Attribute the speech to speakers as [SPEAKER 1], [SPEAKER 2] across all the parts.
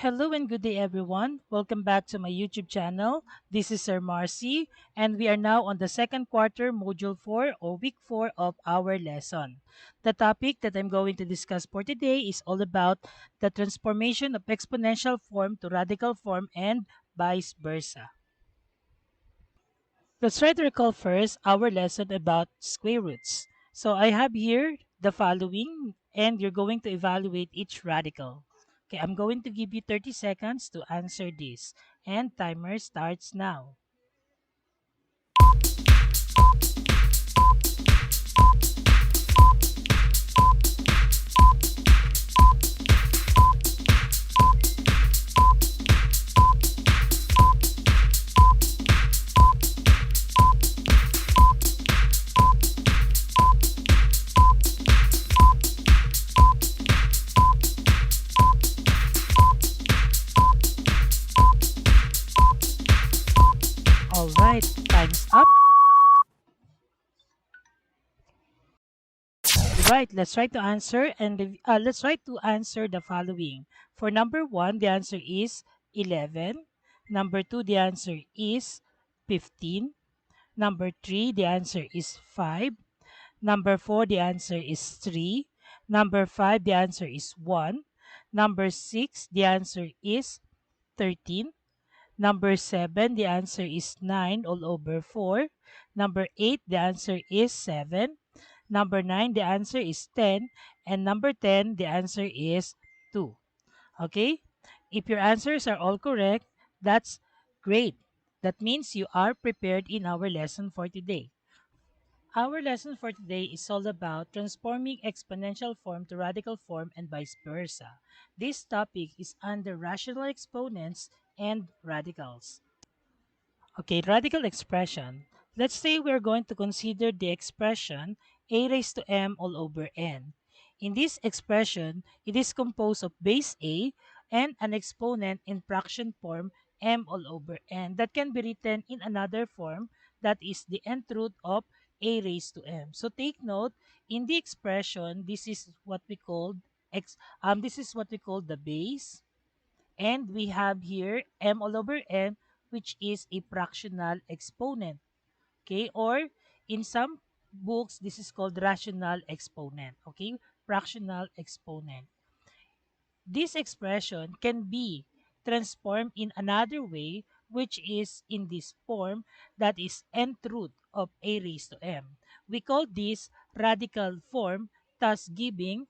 [SPEAKER 1] Hello and good day, everyone. Welcome back to my YouTube channel. This is Sir Marcy, and we are now on the second quarter, Module 4 or Week 4 of our lesson. The topic that I'm going to discuss for today is all about the transformation of exponential form to radical form and vice versa. Let's try to recall first our lesson about square roots. So I have here the following, and you're going to evaluate each radical. Okay, I'm going to give you 30 seconds to answer this, and timer starts now. All right, time's up. Right, let's try to answer let's try to answer the following. For number 1, the answer is 11. Number 2, the answer is 15. Number 3, the answer is 5. Number 4, the answer is 3. Number 5, the answer is 1. Number 6, the answer is 13. Number 7, the answer is 9 all over 4. Number 8, the answer is 7. Number 9, the answer is 10. And number 10, the answer is 2. Okay? If your answers are all correct, that's great. That means you are prepared in our lesson for today. Our lesson for today is all about transforming exponential form to radical form and vice versa. This topic is under rational exponents and radicals. Okay, radical expression. Let's say we're going to consider the expression a raised to m all over n. In this expression, it is composed of base a and an exponent in fraction form m all over n that can be written in another form, that is the nth root of a raised to m. So take note, in the expression, this is what we call the base, and we have here m all over n, which is a fractional exponent. Okay, or in some books, this is called rational exponent. Okay, fractional exponent. This expression can be transformed in another way, which is in this form, that is nth root of a raised to m. We call this radical form, thus giving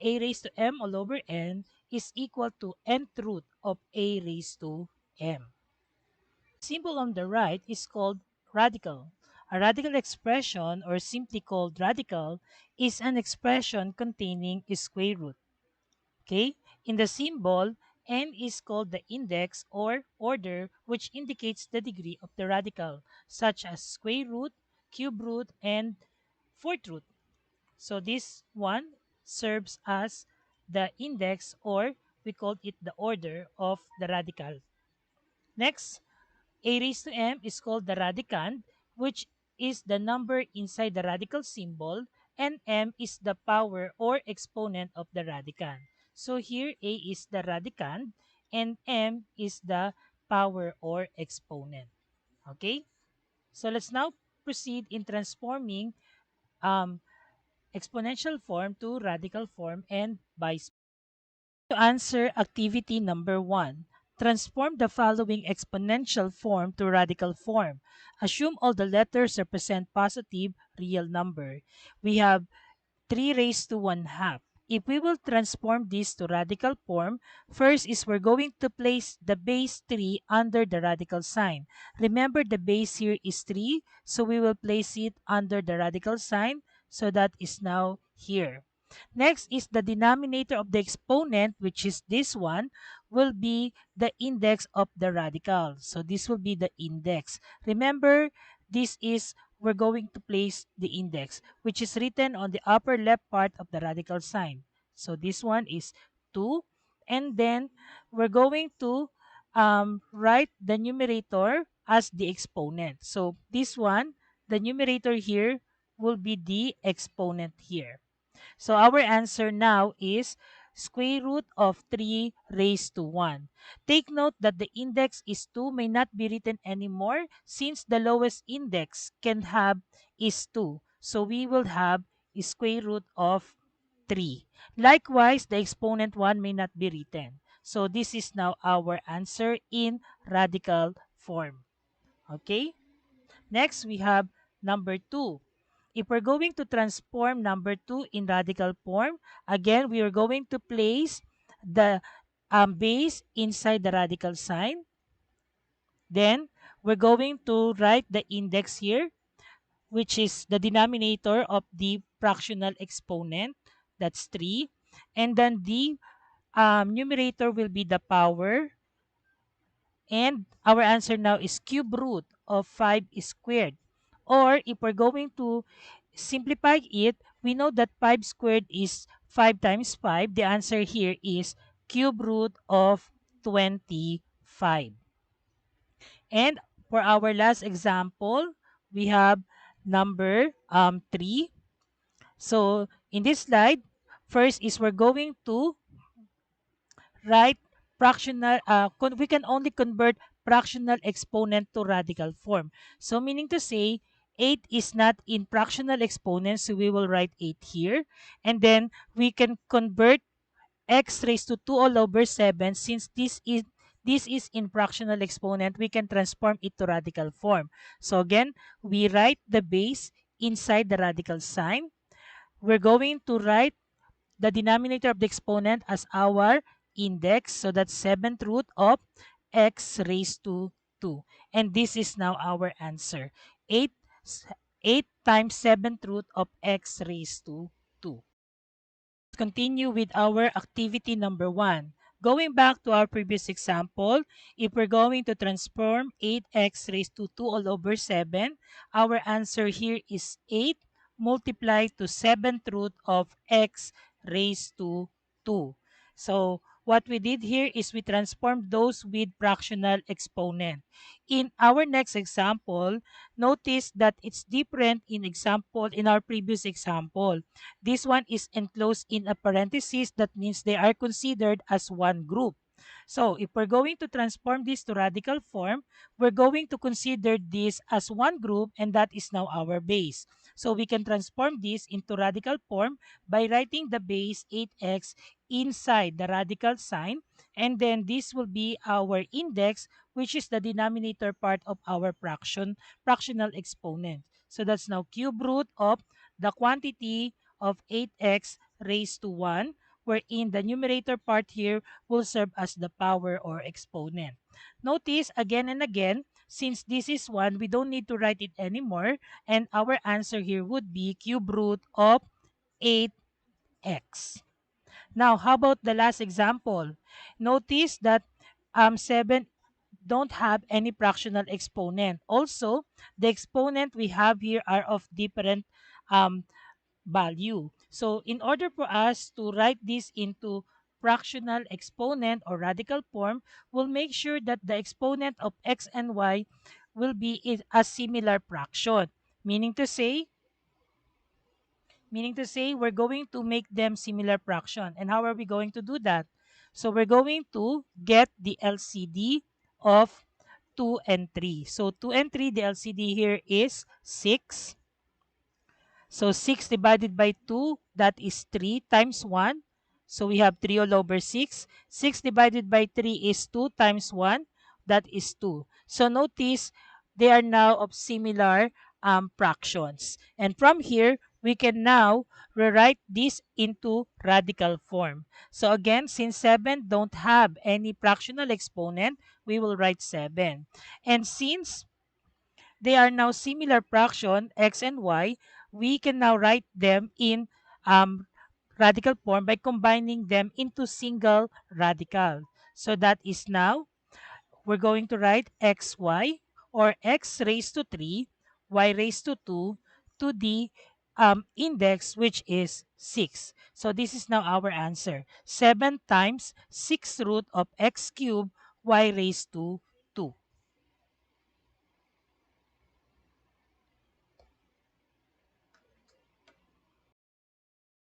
[SPEAKER 1] a raised to m all over n is equal to nth root of a raised to m. Symbol on the right is called radical. A radical expression, or simply called radical, is an expression containing a square root. Okay? In the symbol, n is called the index or order, which indicates the degree of the radical, such as square root, cube root, and fourth root. So this one serves as the index, or we call it the order of the radical. Next, a raised to m is called the radicand, which is the number inside the radical symbol, and m is the power or exponent of the radicand. So here a is the radicand and m is the power or exponent. Okay? So let's now proceed in transforming um, exponential form to radical form and vice versa. To answer activity number 1, transform the following exponential form to radical form. Assume all the letters represent positive real number. We have 3 raised to 1 half. If we will transform this to radical form, first is we're going to place the base 3 under the radical sign. Remember, the base here is 3, so we will place it under the radical sign, so that is now here. Next is the denominator of the exponent, which is this one, will be the index of the radical. So this will be the index. Remember, this is we're going to place the index, which is written on the upper left part of the radical sign. So this one is 2. And then we're going to write the numerator as the exponent. So this one, the numerator here will be the exponent here. So our answer now is square root of 3 raised to 1. Take note that the index is 2 may not be written anymore since the lowest index can have is 2. So we will have square root of 3. Likewise, the exponent 1 may not be written. So this is now our answer in radical form. Okay? Next, we have number 2. If we're going to transform number 2 in radical form, again, we are going to place the base inside the radical sign. Then, we're going to write the index here, which is the denominator of the fractional exponent. That's 3. And then the numerator will be the power. And our answer now is cube root of 5 squared. Or if we're going to simplify it, we know that 5 squared is 5 times 5. The answer here is cube root of 25. And for our last example, we have number 3. So in this slide, first is we're going to write fractional, we can only convert fractional exponent to radical form. So meaning to say, 8 is not in fractional exponent, so we will write 8 here. And then we can convert x raised to 2 all over 7. Since this is in fractional exponent, we can transform it to radical form. So again, we write the base inside the radical sign. We're going to write the denominator of the exponent as our index. So that's 7th root of x raised to 2. And this is now our answer. 8, 8 times 7th root of x raised to 2. Continue with our activity number 1. Going back to our previous example, if we're going to transform 8x raised to 2 all over 7, our answer here is 8 multiplied to 7th root of x raised to 2. So what we did here is we transformed those with fractional exponent. In our next example, notice that it's different in our previous example. This one is enclosed in a parenthesis. That means they are considered as one group. So if we're going to transform this to radical form, we're going to consider this as one group, and that is now our base. So we can transform this into radical form by writing the base 8x inside the radical sign, and then this will be our index, which is the denominator part of our fractional exponent. So that's now cube root of the quantity of 8x raised to 1, wherein the numerator part here will serve as the power or exponent. Notice again and again, since this is 1, we don't need to write it anymore, and our answer here would be cube root of 8x. Now, how about the last example? Notice that 7 don't have any fractional exponent. Also, the exponent we have here are of different um, value. So in order for us to write this into fractional exponent or radical form, we'll make sure that the exponent of x and y will be a similar fraction. Meaning to say, we're going to make them similar fraction. And how are we going to do that? So we're going to get the LCD of 2 and 3. So 2 and 3, the LCD here is 6. So 6 divided by 2, that is 3 times 1. So we have 3 all over 6. 6 divided by 3 is 2 times 1, that is 2. So notice they are now of similar fractions. And from here, we can now rewrite this into radical form. So again, since 7 don't have any fractional exponent, we will write 7. And since they are now similar fraction, x and y, we can now write them in radical form by combining them into single radical. So that is now, we're going to write xy, or x raised to 3, y raised to 2, to the index, which is 6. So this is now our answer. 7 times 6 root of x cubed, y raised to 2.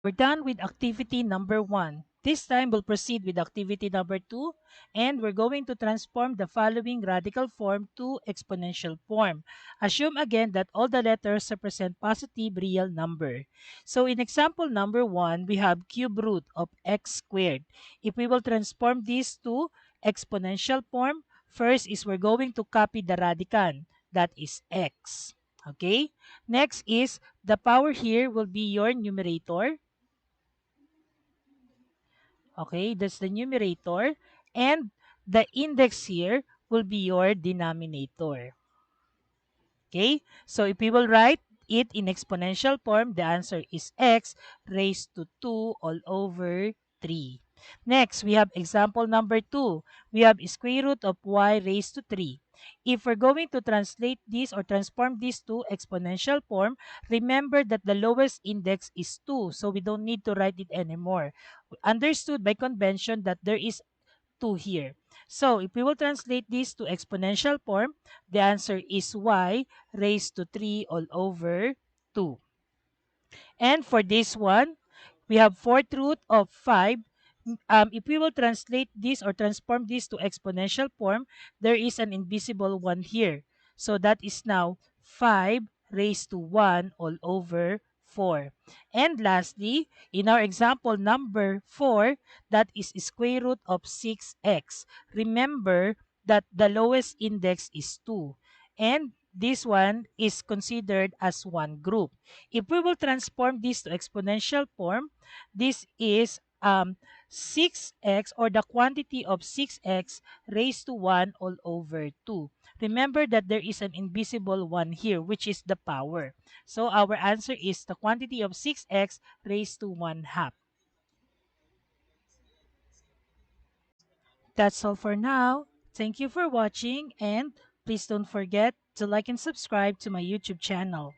[SPEAKER 1] We're done with activity number 1. This time, we'll proceed with activity number 2, and we're going to transform the following radical form to exponential form. Assume again that all the letters represent positive real number. So in example number 1, we have cube root of x squared. If we will transform this to exponential form, first is we're going to copy the radicand, that is x. Okay? Next is the power here will be your numerator. Okay, that's the numerator. And the index here will be your denominator. Okay, so if we will write it in exponential form, the answer is x raised to 2 all over 3. Next, we have example number 2. We have square root of y raised to 3. If we're going to translate this or transform this to exponential form, remember that the lowest index is 2, so we don't need to write it anymore. Understood by convention that there is 2 here. So if we will translate this to exponential form, the answer is y raised to 3 all over 2. And for this one, we have fourth root of 5. If we will translate this or transform this to exponential form, there is an invisible 1 here. So that is now 5 raised to 1 all over 4. And lastly, in our example number 4, that is square root of 6x. Remember that the lowest index is 2. And this one is considered as one group. If we will transform this to exponential form, this is 6x, or the quantity of 6x raised to 1 all over 2. Remember that there is an invisible 1 here, which is the power. So our answer is the quantity of 6x raised to 1 half. That's all for now. Thank you for watching, and please don't forget to like and subscribe to my YouTube channel.